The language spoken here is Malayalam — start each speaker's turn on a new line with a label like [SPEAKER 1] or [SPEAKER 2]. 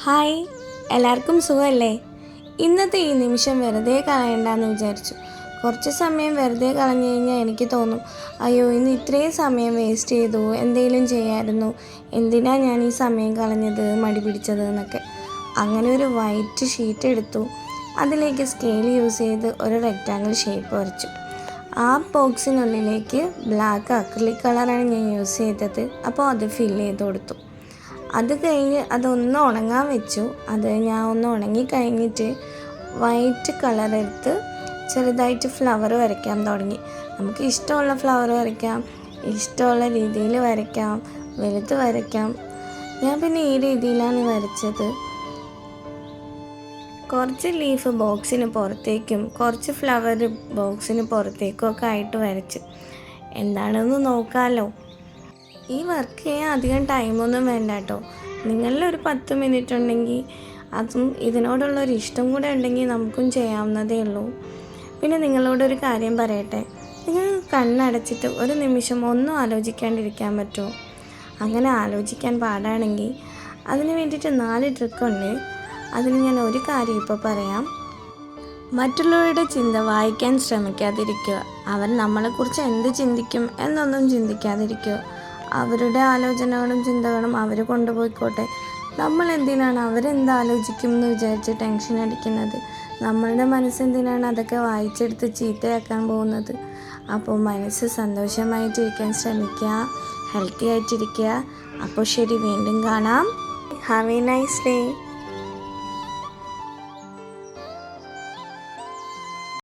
[SPEAKER 1] ഹായ്, എല്ലാവർക്കും സുഖമല്ലേ? ഇന്നത്തെ ഈ നിമിഷം വെറുതെ കളയണ്ടെന്ന് വിചാരിച്ചു. കുറച്ച് സമയം വെറുതെ കളഞ്ഞു കഴിഞ്ഞാൽ എനിക്ക് തോന്നും, അയ്യോ ഇന്ന് ഇത്രയും സമയം വേസ്റ്റ് ചെയ്തു, എന്തെങ്കിലും ചെയ്യാമായിരുന്നു, എന്തിനാ ഞാൻ ഈ സമയം കളഞ്ഞത്, മടി പിടിച്ചത് എന്നൊക്കെ. അങ്ങനെ ഒരു വൈറ്റ് ഷീറ്റ് എടുത്തു, അതിലേക്ക് സ്കെയിൽ യൂസ് ചെയ്ത് ഒരു റെക്റ്റാങ്കിൾ ഷേപ്പ് വരച്ചു. ആ ബോക്സിനുള്ളിലേക്ക് ബ്ലാക്ക് അക്രിലിക് കളറാണ് ഞാൻ യൂസ് ചെയ്തത്. അപ്പോൾ അത് ഫില്ല് ചെയ്ത് കൊടുത്തു. അത് കഴിഞ്ഞ് അതൊന്ന് ഉണങ്ങാൻ വെച്ചു. അത് ഞാൻ ഒന്ന് ഉണങ്ങി കഴിഞ്ഞിട്ട് വൈറ്റ് കളർ എടുത്ത് ചെറുതായിട്ട് ഫ്ലവർ വരയ്ക്കാൻ തുടങ്ങി. നമുക്ക് ഇഷ്ടമുള്ള ഫ്ലവർ വരയ്ക്കാം, ഇഷ്ടമുള്ള രീതിയിൽ വരയ്ക്കാം, വലുത് വരയ്ക്കാം. ഞാൻ പിന്നെ ഈ രീതിയിലാണ് വരച്ചത്. കുറച്ച് ലീഫ് ബോക്സിന് പുറത്തേക്കും കുറച്ച് ഫ്ലവർ ബോക്സിന് പുറത്തേക്കും ഒക്കെ ആയിട്ട് വരച്ചു. എന്താണെന്ന് നോക്കാമല്ലോ. ഈ വർക്ക് ചെയ്യാൻ അധികം ടൈമൊന്നും വേണ്ട കേട്ടോ. നിങ്ങളിലൊരു 10 മിനിറ്റ് ഉണ്ടെങ്കിൽ, അതും ഇതിനോടുള്ളൊരു ഇഷ്ടം കൂടെ ഉണ്ടെങ്കിൽ നമുക്കും ചെയ്യാവുന്നതേ ഉള്ളൂ. പിന്നെ നിങ്ങളോടൊരു കാര്യം പറയട്ടെ, നിങ്ങൾ കണ്ണടച്ചിട്ട് ഒരു നിമിഷം ഒന്നും ആലോചിക്കാണ്ടിരിക്കാൻ പറ്റുമോ? അങ്ങനെ ആലോചിക്കാൻ പാടാണെങ്കിൽ അതിന് വേണ്ടിയിട്ട് 4 ട്രിക്കുണ്ട്. അതിന് ഞാൻ ഒരു കാര്യം ഇപ്പോൾ പറയാം. മറ്റുള്ളവരുടെ ചിന്ത വായിക്കാൻ ശ്രമിക്കാതിരിക്കുക. അവർ നമ്മളെക്കുറിച്ച് എന്ത് ചിന്തിക്കും എന്നൊന്നും ചിന്തിക്കാതിരിക്കുക. അവരുടെ ആലോചനകളും ചിന്തകളും അവർ കൊണ്ടുപോയിക്കോട്ടെ. നമ്മൾ എന്തിനാണ് അവരെന്താലോചിക്കും എന്ന് വിചാരിച്ച് ടെൻഷൻ അടിക്കുന്നത്? നമ്മളുടെ മനസ്സെന്തിനാണ് അതൊക്കെ വായിച്ചെടുത്ത് ചീത്തയാക്കാൻ പോകുന്നത്? അപ്പോൾ മനസ്സ് സന്തോഷമായിട്ടിരിക്കാൻ ശ്രമിക്കുക, ഹെൽത്തി ആയിട്ടിരിക്കുക. അപ്പോൾ ശരി, വീണ്ടും കാണാം. Have A nice day.